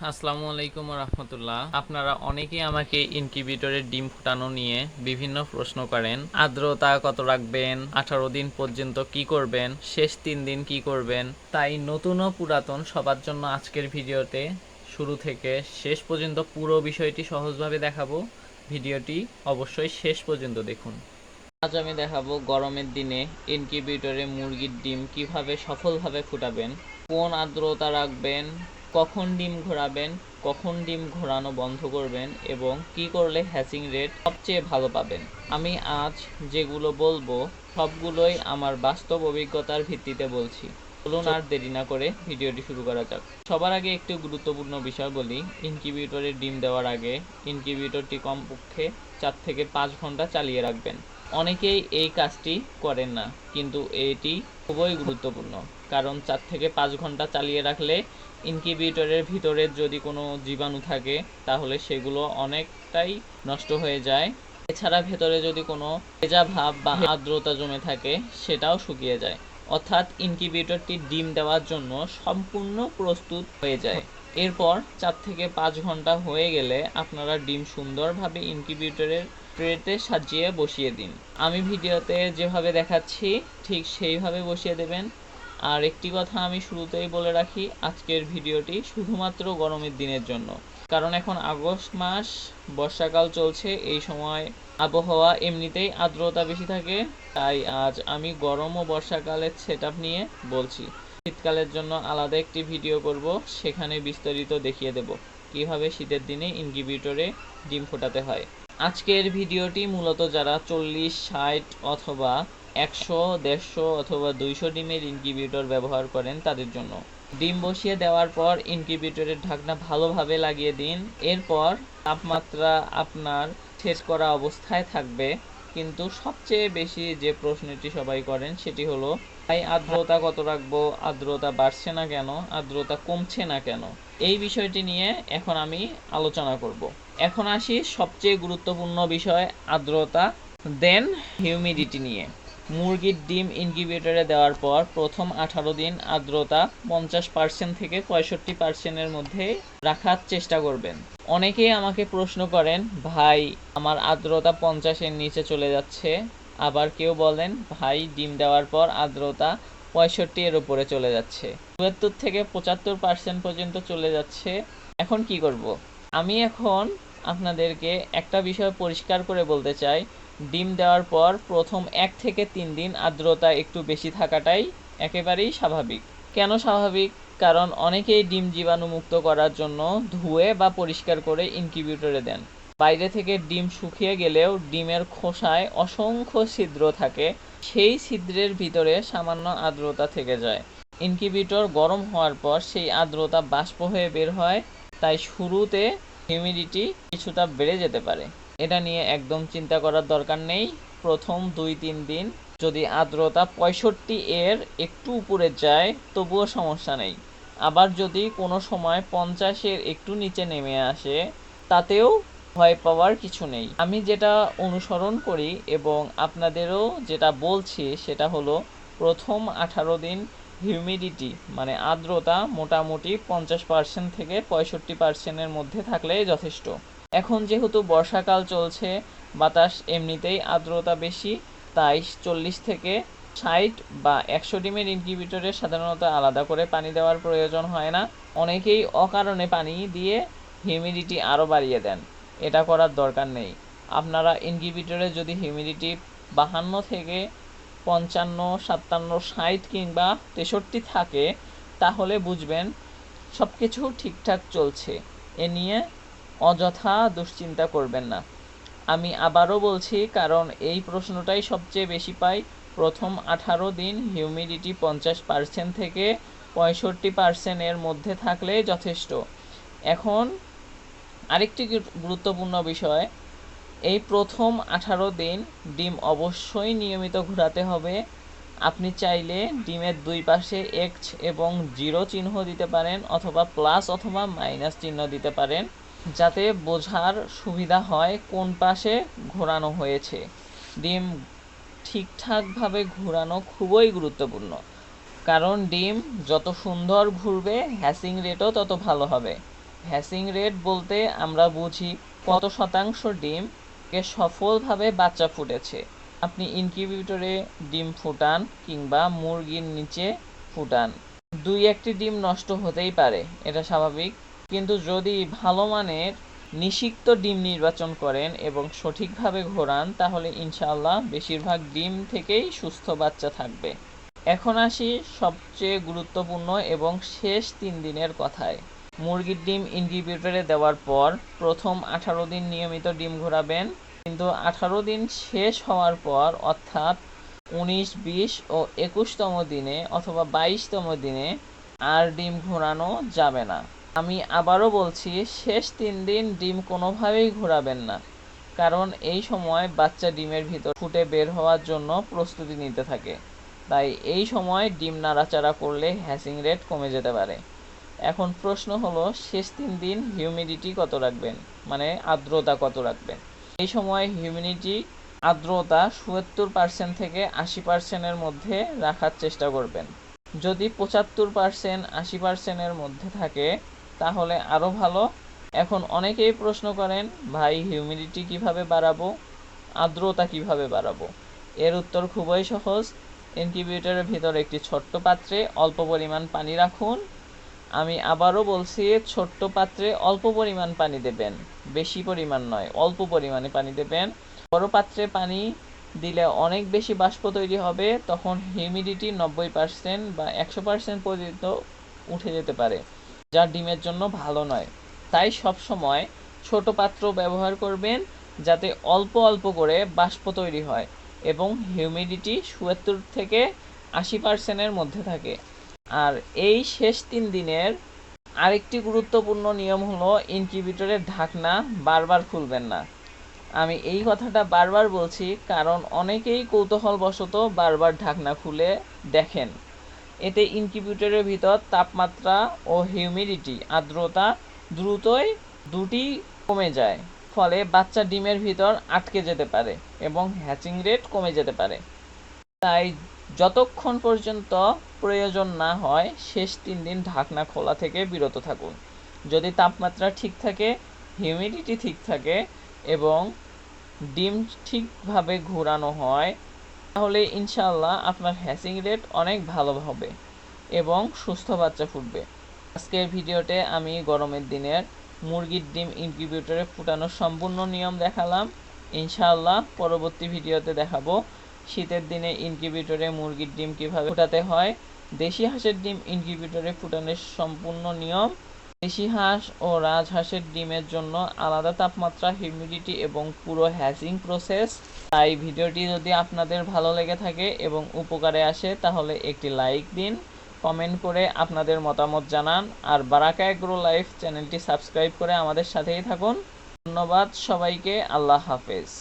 আসসালামু আলাইকুম রহমতুল্লাহ। আপনারা অনেকেই আমাকে ইনকিউবেটরের ডিম ফুটানো নিয়ে বিভিন্ন প্রশ্ন করেন। আর্দ্রতা কত রাখবেন, 18 দিন পর্যন্ত কি করবেন, শেষ 3 দিন কি করবেন। তাই নতুন ও পুরাতন সবার জন্য আজকের ভিডিওতে শুরু থেকে শেষ পর্যন্ত পুরো বিষয়টি সহজভাবে দেখাবো। ভিডিওটি অবশ্যই শেষ পর্যন্ত দেখুন। আজ আমি দেখাবো গরমের দিনে ইনকিউবেটরে মুরগির ডিম কিভাবে সফলভাবে ফুটাবেন, কোন আর্দ্রতা রাখবেন, কখন ডিম ঘোরাবেন, কখন ডিম ঘোরানো বন্ধ করবেন এবং কি করলে হ্যাচিং রেট সবচেয়ে ভালো পাবেন। আমি আজ যেগুলো বলবো সবগুলোই আমার বাস্তব অভিজ্ঞতার ভিত্তিতে বলছি। চলুন আর দেরি না করে ভিডিওটি শুরু করা যাক। সবার আগে একটি গুরুত্বপূর্ণ বিষয় বলি। ইনকিউবেটরে ডিম দেওয়ার আগে ইনকিউবেটরটি কমপক্ষে 4 থেকে 5 ঘন্টা চালিয়ে রাখবেন। অনেকেই এই কাজটি করেন না, কিন্তু এটি খুবই গুরুত্বপূর্ণ। কারণ 4 থেকে 5 ঘন্টা চালিয়ে রাখলে ইনকিউবেটরের ভিতরে যদি কোনো জীবাণু থাকে তাহলে সেগুলো অনেকটাই নষ্ট হয়ে যায়। এছাড়া ভেতরে যদি কোনো ভেজা ভাব বা আর্দ্রতা জমে থাকে সেটাও শুকিয়ে যায়। অর্থাৎ ইনকিউবেটরটি ডিম দেওয়ার জন্য সম্পূর্ণ প্রস্তুত হয়ে যায়। এরপর 4 থেকে 5 ঘন্টা হয়ে গেলে আপনারা ডিম সুন্দরভাবে ইনকিউবেটরের ট্রেতে সাজিয়ে বসিয়ে দিন। আমি ভিডিওতে যেভাবে দেখাচ্ছি ঠিক সেইভাবে বসিয়ে দেবেন। আর একটি কথা আমি শুরুতেই বলে রাখি, আজকের ভিডিওটি শুধুমাত্র গরমের দিনের জন্য। কারণ এখন আগস্ট মাস, বর্ষাকাল চলছে, এই সময় আবহাওয়া এমনিতেই আর্দ্রতা বেশি থাকে। তাই আজ আমি গরম ও বর্ষাকালের সেটআপ নিয়ে বলছি। শীতকালের জন্য আলাদা একটি ভিডিও করব, সেখানে বিস্তারিত দেখিয়ে দেব কিভাবে শীতের দিনে ইনকিউবেটরে ডিম ফোটাতে হয়। আজকের ভিডিওটি মূলত যারা 40, 60 অথবা 100, 150 অথবা 200 ডিমের ইনকিউবেটর ব্যবহার করেন তাদের জন্য। ডিম বসিয়ে দেওয়ার পর ইনকিউবেটরের ঢাকনা ভালোভাবে লাগিয়ে দিন। এরপর তাপমাত্রা আপনার সেট করা অবস্থায় থাকবে। কিন্তু সবচেয়ে বেশি যে প্রশ্নটি সবাই করেন সেটি হলো, ভাই আর্দ্রতা কত রাখবো, আর্দ্রতা বাড়ছে না কেন, আর্দ্রতা কমছে না কেন। এই বিষয়টি নিয়ে এখন আমি আলোচনা করব। এখন আসি সবচেয়ে গুরুত্বপূর্ণ বিষয় আর্দ্রতা দেন হিউমিডিটি নিয়ে। মুরগির ডিম ইনকিউবেটরে দেওয়ার পর প্রথম 18 দিন আর্দ্রতা 50% থেকে 65%-এর মধ্যে রাখার চেষ্টা করবেন। অনেকেই আমাকে প্রশ্ন করেন, ভাই আমার আর্দ্রতা 50-এর নিচে চলে যাচ্ছে। আবার কেউ বলেন, ভাই ডিম দেওয়ার পর আর্দ্রতা 65-এর উপরে চলে যাচ্ছে, 74 থেকে 75% পর্যন্ত চলে যাচ্ছে। এখন কি করব? আমি এখন আপনাদেরকে একটা বিষয় পরিষ্কার করে বলতে চাই। ডিম দেওয়ার পর প্রথম 1 থেকে 3 দিন আর্দ্রতা একটু বেশি থাকাটাই একেবারেই স্বাভাবিক। কেন স্বাভাবিক? কারণ অনেকেই ডিম জীবাণুমুক্ত করার জন্য ধুয়ে বা পরিষ্কার করে ইনকিউবেটরে দেন। বাইরে থেকে ডিম শুকিয়ে গেলেও ডিমের খোসায় অসংখ্য ছিদ্র থাকে, সেই ছিদ্রের ভিতরে সামান্য আর্দ্রতা থেকে যায়। ইনকিউবেটর গরম হওয়ার পর সেই আর্দ্রতা বাষ্প হয়ে বের হয়, তাই শুরুতে হিউমিডিটি কিছুটা বেড়ে যেতে পারে। এটা নিয়ে একদম চিন্তা করার দরকার নেই। প্রথম 2-3 দিন যদি আর্দ্রতা 65 এর একটু উপরে যায় তবুও সমস্যা নেই। আবার যদি কোনো সময় 50 এর একটু নিচে নেমে আসে তাতেও ভয় পাওয়ার কিছু নেই। আমি যেটা অনুসরণ করি এবং আপনাদেরও যেটা বলছি সেটা হলো, প্রথম 18 দিন হিউমিডিটি মানে আর্দ্রতা মোটামুটি 50% থেকে 65%-এর মধ্যে থাকলেই যথেষ্ট। এখন যেহেতু বর্ষাকাল চলছে, বাতাস এমনিতেই আর্দ্রতা বেশি, তাই 40 থেকে 60 বা 100 ডিমের ইনকিউবেটরে সাধারণত আলাদা করে পানি দেওয়ার প্রয়োজন হয় না। অনেকেই অকারণে পানি দিয়ে হিউমিডিটি আরও বাড়িয়ে দেন, এটা করার দরকার নেই। আপনারা ইনকিউবেটরে যদি হিউমিডিটি 52 থেকে 55, 57, 60 কিংবা 63 থাকে তাহলে বুঝবেন সব কিছু ঠিকঠাক চলছে। এ নিয়ে অযথা দুশ্চিন্তা করবেন না। আমি আবারও বলছি, কারণ এই প্রশ্নটাই সবচেয়ে বেশি পাই। প্রথম 18 দিন হিউমিডিটি 50% থেকে 65%-এর মধ্যে থাকলেই যথেষ্ট। এখন আরেকটি গুরুত্বপূর্ণ বিষয়, এই প্রথম 18 দিন ডিম অবশ্যই নিয়মিত ঘোরাতে হবে। আপনি চাইলে ডিমের দুই পাশে এক্স এবং 0 চিহ্ন দিতে পারেন, অথবা প্লাস অথবা মাইনাস চিহ্ন দিতে পারেন, যাতে বোঝার সুবিধা হয় কোন পাশে ঘোরানো হয়েছে। ডিম ঠিকঠাকভাবে ঘোরানো খুবই গুরুত্বপূর্ণ, কারণ ডিম যত সুন্দর ঘুরবে হ্যাচিং রেটও তত ভালো হবে। হ্যাচিং রেট বলতে আমরা বুঝি কত শতাংশ ডিম সফলভাবে বাচ্চা ফুটেছে। আপনি ইনকিউবেটরে ডিম ফুটান কিংবা মুরগির নিচে ফুটান, দুই একটি ডিম নষ্ট হতেই পারে, এটা স্বাভাবিক। কিন্তু যদি ভালো মানের নিষিক্ত ডিম নির্বাচন করেন এবং সঠিকভাবে ঘোরান, তাহলে ইনশাআল্লাহ বেশিরভাগ ডিম থেকেই সুস্থ বাচ্চা থাকবে। এখন আসি সবচেয়ে গুরুত্বপূর্ণ এবং শেষ 3 দিনের কথায়। মুরগির ডিম ইনকিউবেটরে দেওয়ার পর প্রথম 18 দিন নিয়মিত ডিম ঘোরাবেন, কিন্তু 18 দিন শেষ হওয়ার পর অর্থাৎ 19, 20 ও 21তম দিনে অথবা 22তম দিনে আর ডিম ঘোরানো যাবে না। আমি আবারও বলছি, শেষ 3 দিন ডিম কোনোভাবেই ঘোরাবেন না, কারণ এই সময় বাচ্চা ডিমের ভিতর ফুটে বের হওয়ার জন্য প্রস্তুতি নিতে থাকে। তাই এই সময় ডিম নাড়াচাড়া করলে হ্যাচিং রেট কমে যেতে পারে। এখন প্রশ্ন হলো, শেষ 3 দিন হিউমিডিটি কত রাখবেন, মানে আর্দ্রতা কত রাখবেন? এই সময় হিউমিডিটি আর্দ্রতা ৭৭% থেকে ৮০%-এর মধ্যে রাখার চেষ্টা করবেন। যদি ৭৫%, ৮০%-এর মধ্যে থাকে তাহলে আরও ভালো। এখন অনেকেই প্রশ্ন করেন, ভাই হিউমিডিটি কিভাবে বাড়াবো, আর্দ্রতা কিভাবে বাড়াবো? এর উত্তর খুবই সহজ। ইনকিউবেটরের ভিতর একটি ছোট্ট পাত্রে অল্প পরিমাণ পানি রাখুন। আমি আবারও বলছি, ছোট্ট পাত্রে অল্প পরিমাণ পানি দেবেন, বেশি পরিমাণ নয়, অল্প পরিমাণে পানি দেবেন। বড় পাত্রে পানি দিলে অনেক বেশি বাষ্প তৈরি হবে, তখন হিউমিডিটি 90% বা 100% পর্যন্ত উঠে যেতে পারে, যা ডিমের জন্য ভালো নয়। তাই সব সময় ছোট পাত্র ব্যবহার করবেন, যাতে অল্প অল্প করে বাষ্প তৈরি হয় এবং হিউমিডিটি ৭০ থেকে ৮০%-এর মধ্যে থাকে। আর এই শেষ 3 দিনের আরেকটি গুরুত্বপূর্ণ নিয়ম হলো, ইনকিউবেটরের ঢাকনা বারবার খুলবেন না। আমি এই কথাটা বারবার বলছি কারণ অনেকেই কৌতূহলবশত বারবার ঢাকনা খুলে দেখেন। এতে ইনকিউবেটরের ভিতর তাপমাত্রা ও হিউমিডিটি আর্দ্রতা দ্রুতই দুটি কমে যায়, ফলে বাচ্চা ডিমের ভিতর আটকে যেতে পারে এবং হ্যাচিং রেট কমে যেতে পারে। তাই যতক্ষণ পর্যন্ত প্রয়োজন না হয় শেষ 3 দিন ঢাকনা খোলা থেকে বিরত থাকুন। যদি তাপমাত্রা ঠিক থাকে, হিউমিডিটি ঠিক থাকে এবং ডিম ঠিকভাবে ঘোরানো হয়, তাহলে ইনশাআল্লাহ আপনার হ্যাচিং রেট অনেক ভালো হবে এবং সুস্থ বাচ্চা ফুটবে। আজকের ভিডিওতে আমি গরমের দিনের মুরগির ডিম ইনকিউবেটরে ফুটানোর সম্পূর্ণ নিয়ম দেখালাম। ইনশাআল্লাহ পরবর্তী ভিডিওতে দেখাবো শীতের দিনে ইনকিউবেটরে মুরগির ডিম কিভাবে ফুটাতে হয়। দেশি হাঁসের ডিম ইনকিউবেটরে ফুটানোর সম্পূর্ণ নিয়ম। দেশি হাঁস ও রাজহাঁসের ডিমের জন্য আলাদা তাপমাত্রা, হিউমিডিটি এবং পুরো হ্যাচিং প্রসেস। তাই ভিডিওটি যদি আপনাদের ভালো লেগে থাকে এবং উপকারে আসে, তাহলে একটি লাইক দিন, কমেন্ট করে আপনাদের মতামত জানান, আর বারাকা এগ্রো লাইফ চ্যানেলটি সাবস্ক্রাইব করে আমাদের সাথেই থাকুন। ধন্যবাদ সবাইকে। আল্লাহ হাফেজ।